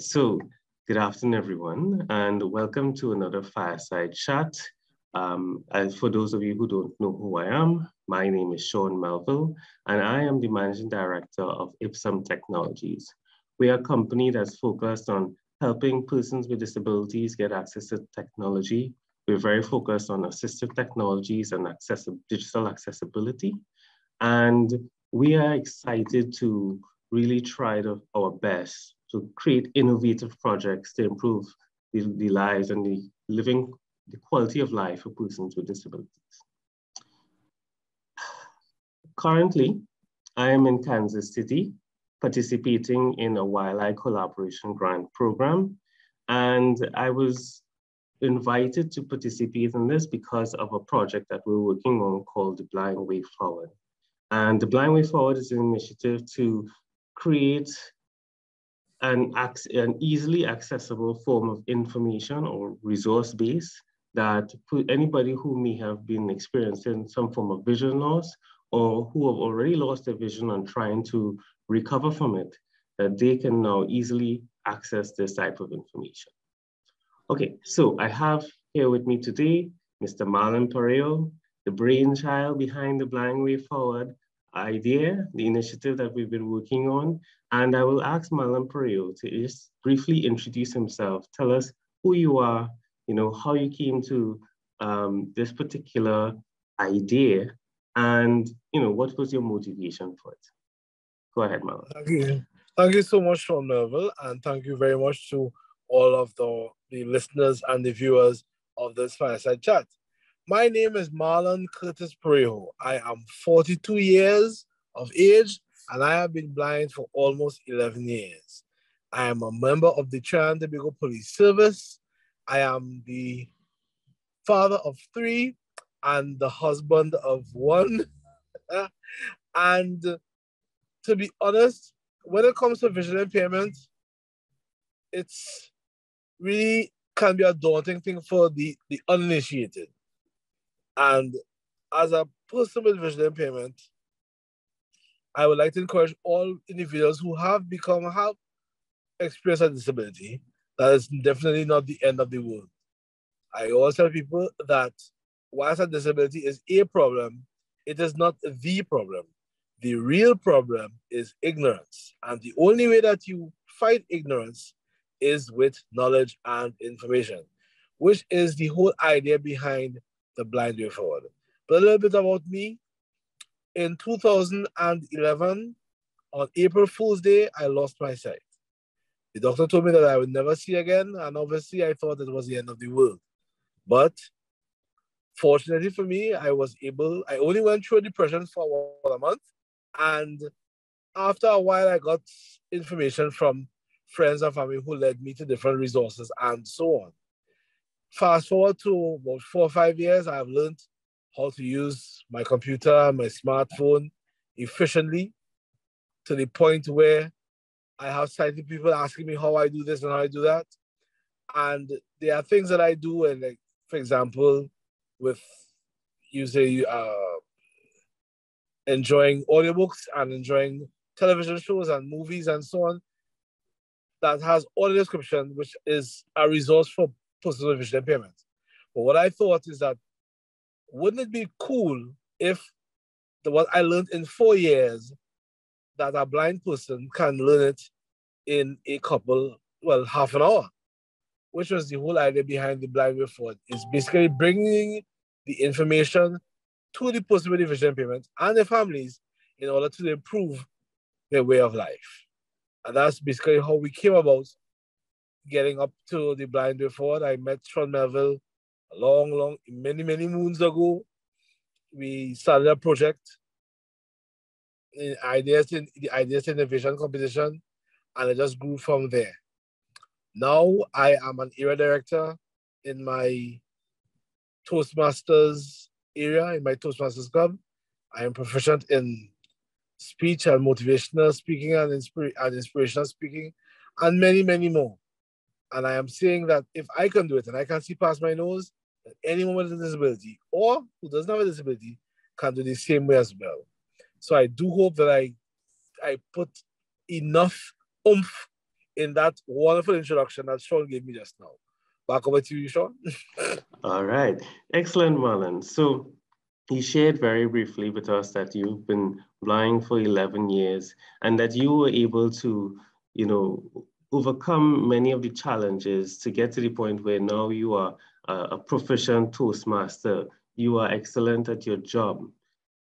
so good afternoon, everyone, and welcome to another fireside chat. As for those of you who don't know who I am, my name is Sean Melville, and I am the Managing Director of Ipsum Technologies. We are a company that's focused on helping persons with disabilities get access to technology. We're very focused on assistive technologies and digital accessibility. And we are excited to really try our best to create innovative projects to improve the lives and the quality of life for persons with disabilities. Currently, I am in Kansas City, participating in a Wildlife Collaboration Grant Program. And I was invited to participate in this because of a project that we're working on called the Blind Way Forward. And the Blind Way Forward is an initiative to create an easily accessible form of information or resource base that anybody who may have been experiencing some form of vision loss or who have already lost their vision and trying to recover from it, that they can now easily access this type of information. Okay, so I have here with me today, Mr. Marlon Curtis, the brainchild behind the Blind Way Forward idea, the initiative that we've been working on. And I will ask Marlon Curtis to just briefly introduce himself, tell us who you are, how you came to this particular idea, and what was your motivation for it. Go ahead, Marlon. Thank you. Thank you so much, Sean Melville, and thank you very much to all of the listeners and the viewers of this fireside chat. My name is Marlon Curtis Parieaho. I am 42 years of age, and I have been blind for almost 11 years. I am a member of the Trinidad and Tobago Police Service. I am the father of 3 and the husband of 1. And to be honest, when it comes to visual impairment, it's really can be a daunting thing for the uninitiated. And as a person with visual impairment, I would like to encourage all individuals who have experienced a disability that is definitely not the end of the world. I always tell people that whilst a disability is a problem, it is not the problem. The real problem is ignorance. And the only way that you fight ignorance is with knowledge and information, which is the whole idea behind the Blind Way Forward. But a little bit about me. In 2011, on April Fool's Day, I lost my sight. The doctor told me that I would never see again, and obviously I thought it was the end of the world. But fortunately for me, I only went through depression for about a month, and after a while, I got information from friends and family who led me to different resources and so on. Fast forward to about 4 or 5 years, I've learned how to use my computer, my smartphone efficiently to the point where I have sighted people asking me how I do this and how I do that. And there are things that I do, and like, for example, with enjoying audiobooks and enjoying television shows and movies and so on, that has audio description, which is a resource for persons with visual impairment. But what I thought is that, wouldn't it be cool if what I learned in 4 years, that a blind person can learn it in half an hour, which was the whole idea behind the Blind Way Forward, is basically bringing the information to the person with visual impairment and their families in order to improve their way of life. And that's basically how we came about getting up to the Blind Way Forward. I met Sean Melville many moons ago. We started a project, the Ideas Innovation Competition, and it just grew from there. Now I am an area director in my Toastmasters area, in my Toastmasters Club. I am proficient in speech and motivational speaking and inspirational speaking, and many more. And I am saying that if I can do it and I can see past my nose, that anyone with a disability or who doesn't have a disability can do the same way as well. So I do hope that I put enough oomph in that wonderful introduction that Sean gave me just now. Back over to you, Sean. All right. Excellent, Marlon. So you shared very briefly with us that you've been blind for 11 years and that you were able to, overcome many of the challenges to get to the point where now you are a proficient Toastmaster. You are excellent at your job.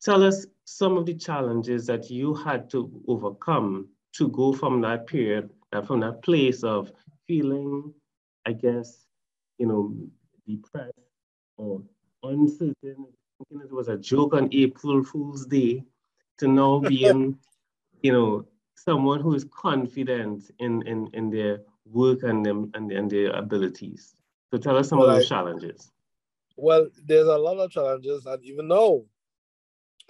Tell us some of the challenges that you had to overcome to go from that period, from that place of feeling, I guess, depressed or uncertain, thinking it was a joke on April Fool's Day, to now being, someone who is confident in their work and their abilities. So tell us some of those challenges. Well, there's a lot of challenges, and even though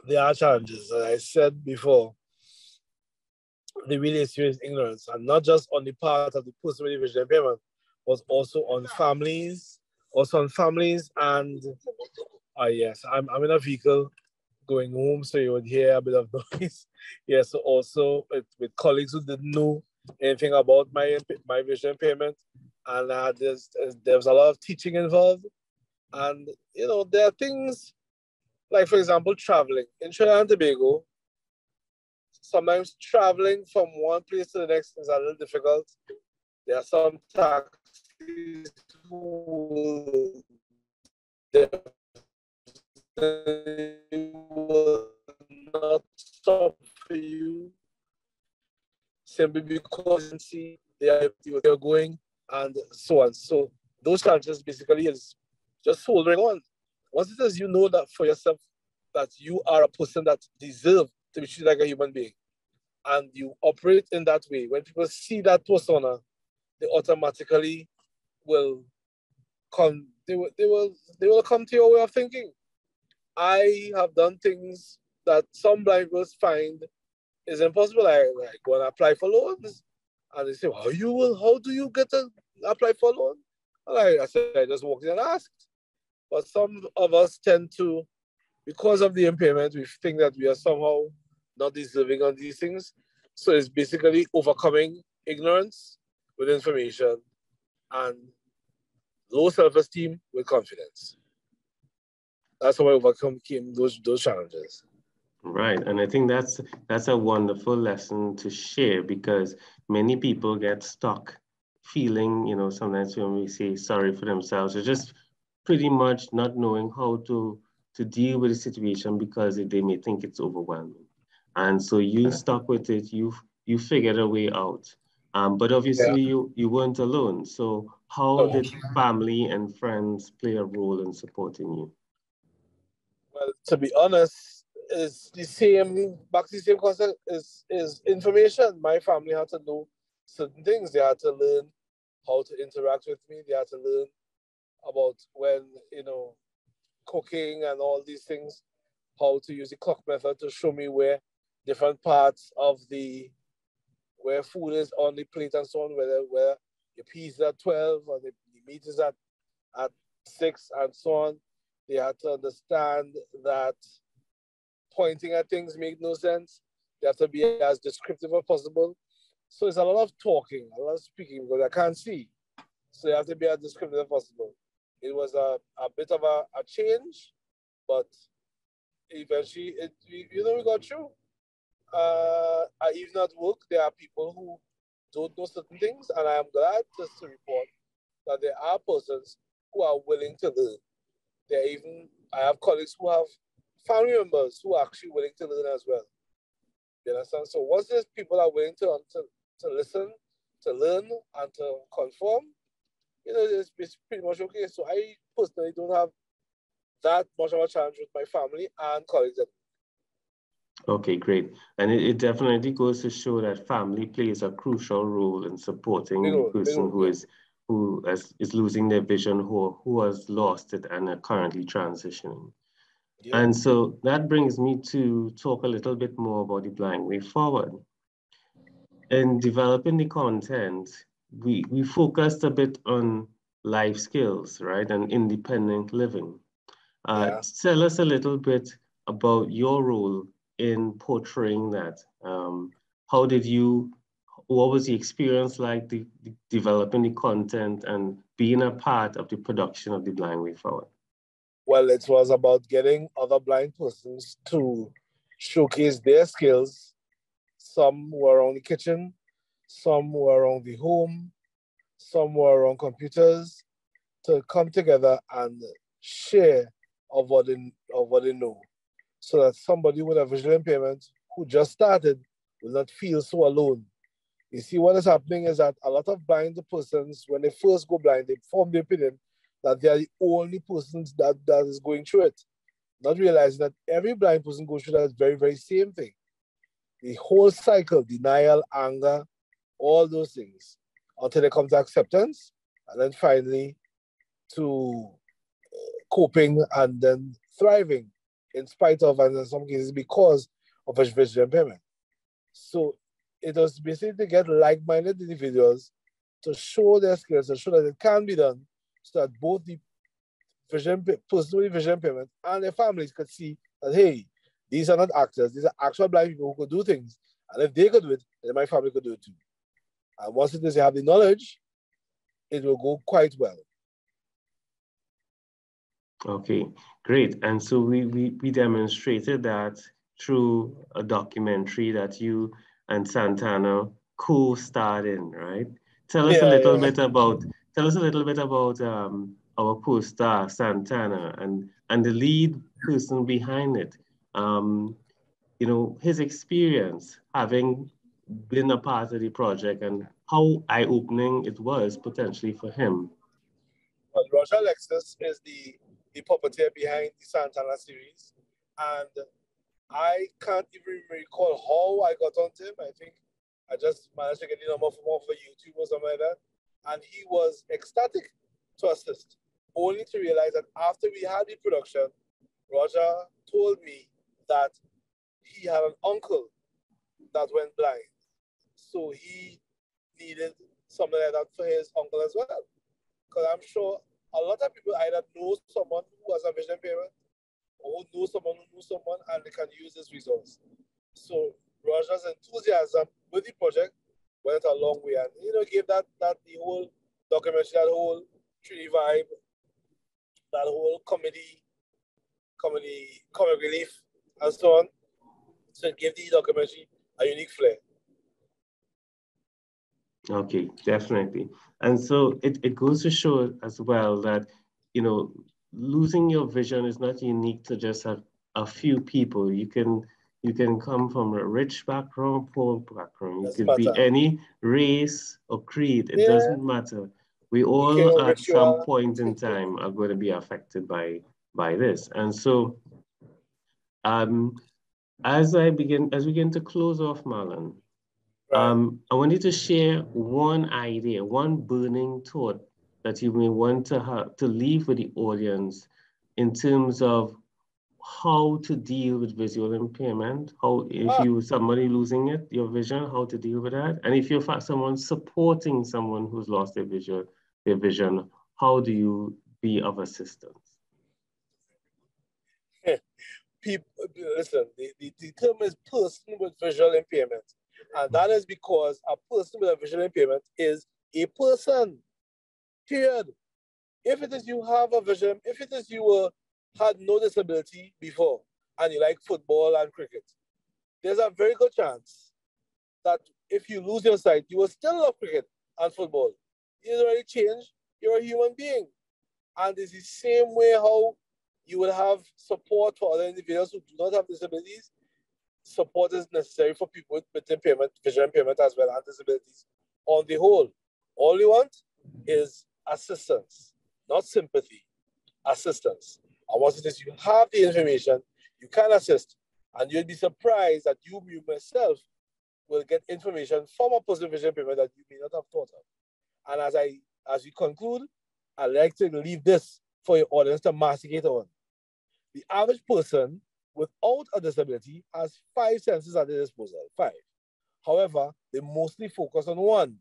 there are challenges, as I said before, the really serious ignorance, and not just on the part of the person with visual impairment, but also on families, and yes, I'm in a vehicle going home, so you would hear a bit of noise. Yes, so also with colleagues who didn't know anything about my vision impairment, and there's a lot of teaching involved, and there are things like, for example, traveling in Trinidad and Tobago. Sometimes traveling from one place to the next is a little difficult. There are some taxis who will not stop for you simply because they are going, and so on. So those challenges basically is just holding on. Once it is you know that for yourself that you are a person that deserves to be treated like a human being, and you operate in that way, when people see that persona, they automatically will come. They will come to your way of thinking. I have done things that some blind people find is impossible. I go and apply for loans, and they say, how do you get to apply for a loan? And I said, I just walked in and asked. But some of us tend to, because of the impairment, we think that we are somehow not deserving of these things. So it's basically overcoming ignorance with information and low self-esteem with confidence. That's how I overcome those challenges. Right, and I think that's a wonderful lesson to share, because many people get stuck feeling, sometimes when we say sorry for themselves, or just pretty much not knowing how to deal with the situation because they may think it's overwhelming. And so you stuck with it, you figured a way out. But obviously you weren't alone. So how did family and friends play a role in supporting you? Well, to be honest, it's the same concept is information. My family had to know certain things. They had to learn how to interact with me. They had to learn about when, cooking and all these things, how to use the clock method to show me where different parts of where food is on the plate and so on, where your peas is at 12 or the meat is at 6 and so on. They had to understand that pointing at things make no sense. They have to be as descriptive as possible. So it's a lot of talking, a lot of speaking, because I can't see. So you have to be as descriptive as possible. It was a bit of a change, but eventually, we got through. Even at work, there are people who don't know certain things, and I am glad just to report that there are persons who are willing to learn. I have colleagues who have family members who are actually willing to learn as well. You understand? So once these people are willing to listen, to learn, and to conform, it's pretty much okay. So I personally don't have that much of a challenge with my family and colleagues. Okay, great. And it definitely goes to show that family plays a crucial role in supporting the person who is losing their vision, who has lost it and are currently transitioning. Yeah. And so that brings me to talk a little bit more about the Blind Way Forward. In developing the content, we focused a bit on life skills, right, and independent living. Tell us a little bit about your role in portraying that. How did you what was the experience like, the developing the content and being a part of the production of the Blind Way Forward? Well, it was about getting other blind persons to showcase their skills. Some were around the kitchen, some were around the home, some were around computers, to come together and share of what they know, so that somebody with a visual impairment who just started will not feel so alone. You see, what is happening is that a lot of blind persons, when they first go blind, they form the opinion that they are the only persons that is going through it, not realizing that every blind person goes through that very, very same thing. The whole cycle, denial, anger, all those things, until they come to acceptance, and then finally to coping and then thriving in spite of, and in some cases because of a visual impairment. So it was basically to get like-minded individuals to show their skills, to show that it can be done, so that both the person with visual impairment and their families could see that, hey, these are not actors, these are actual blind people who could do things. And if they could do it, then my family could do it too. And once it is they have the knowledge, it will go quite well. Okay, great. And so we demonstrated that through a documentary that you and Santana co-starred in, right? Tell us a little bit about our co-star Santana and the lead person behind it. You know, his experience having been a part of the project and how eye-opening it was potentially for him. Well, Roger Alexis is the puppeteer behind the Santana series, and I can't even recall how I got onto him. I think I just managed to get the number from off of YouTube or something like that, and he was ecstatic to assist, only to realize that after we had the production, Roger told me that he had an uncle that went blind, so he needed something like that for his uncle as well. Because I'm sure a lot of people either know someone who has a vision impairment or who knows someone and they can use this resource. So Roger's enthusiasm with the project went a long way, and gave that the whole documentary, that whole 3D vibe, that whole comic relief, and so on. So it gave the documentary a unique flair. Okay, definitely. And so it goes to show as well that, losing your vision is not unique to just a few people. You can come from a rich background, poor background. You could be any race or creed. It doesn't matter. We all at some point in time are going to be affected by this. And so as we begin to close off, Marlon, I want you to share one idea, one burning thought that you may want to leave with the audience in terms of how to deal with visual impairment, if you somebody losing your vision, how to deal with that, and if you're someone supporting someone who's lost their vision, how do you be of assistance? People, listen, the term is person with visual impairment. And that is because a person with a visual impairment is a person, period. If it is you have a vision, if it is you had no disability before and you like football and cricket, there's a very good chance that if you lose your sight, you will still love cricket and football. It doesn't really change. You're a human being. And it's the same way how you will have support for other individuals who do not have disabilities. Support is necessary for people with impairment, visual impairment as well, and disabilities. On the whole, all you want is assistance, not sympathy, assistance. And once it is you have the information, you can assist, and you'll be surprised that you yourself will get information from a person with visual impairment that you may not have thought of. And as we conclude, I'd like to leave this for your audience to masticate on. The average person without a disability has 5 senses at their disposal, 5. However, they mostly focus on one.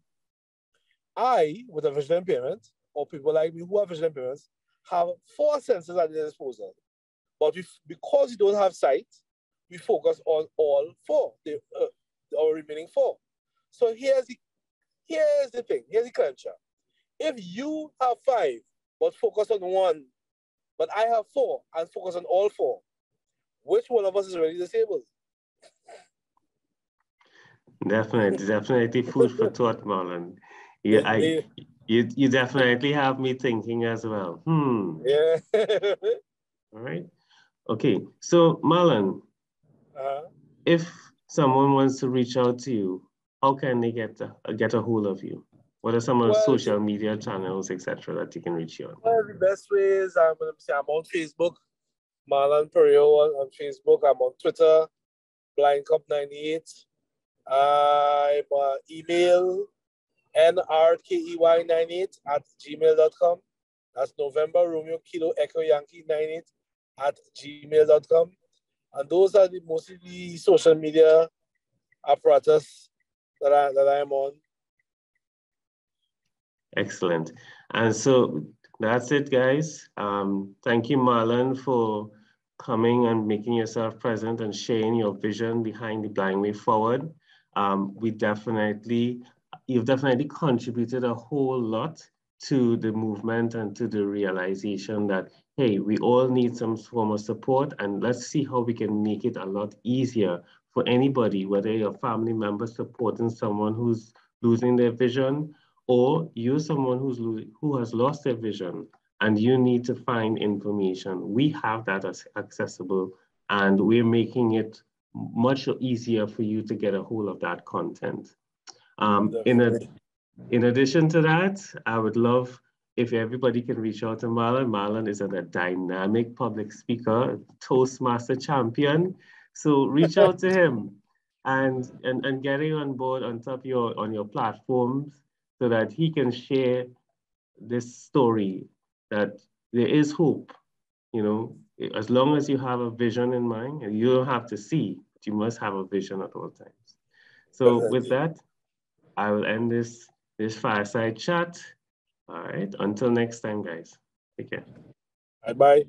I, with a visual impairment, or people like me who have visual impairments, have 4 senses at their disposal. But because we don't have sight, we focus on all 4, our remaining 4. So here's the thing. Here's the clincher. If you have 5, but focus on 1, but I have 4 and focus on all 4, which one of us is really disabled? Definitely food for thought, Marlon. You definitely have me thinking as well. Yeah. All right. Okay. So Marlon, if someone wants to reach out to you, how can they get a hold of you? What are some of the social media channels, etc., that you can reach you on? Well, the best way is I'm on Facebook, Marlon Curtis on Facebook. I'm on Twitter, BlindCup98. I'm email nrkey98@gmail.com. That's November Romeo Kilo Echo Yankee 98@gmail.com. And those are mostly the social media apparatus that I'm on. Excellent. And so that's it, guys. Thank you, Marlon, for coming and making yourself present and sharing your vision behind the Blind Way Forward. You've definitely contributed a whole lot to the movement and to the realization that, hey, we all need some form of support, and let's see how we can make it a lot easier for anybody, whether you're a family member supporting someone who's losing their vision, or you're someone who has lost their vision and you need to find information. We have that as accessible, and we're making it much easier for you to get a hold of that content. In addition to that, I would love if everybody can reach out to Marlon. Marlon is a dynamic public speaker, Toastmaster champion. So reach out to him and getting on board on your platforms so that he can share this story that there is hope. You know, as long as you have a vision in mind, and you don't have to see, but you must have a vision at all times. So with that, I will end this fireside chat. All right. Until next time, guys. Take care. Bye-bye.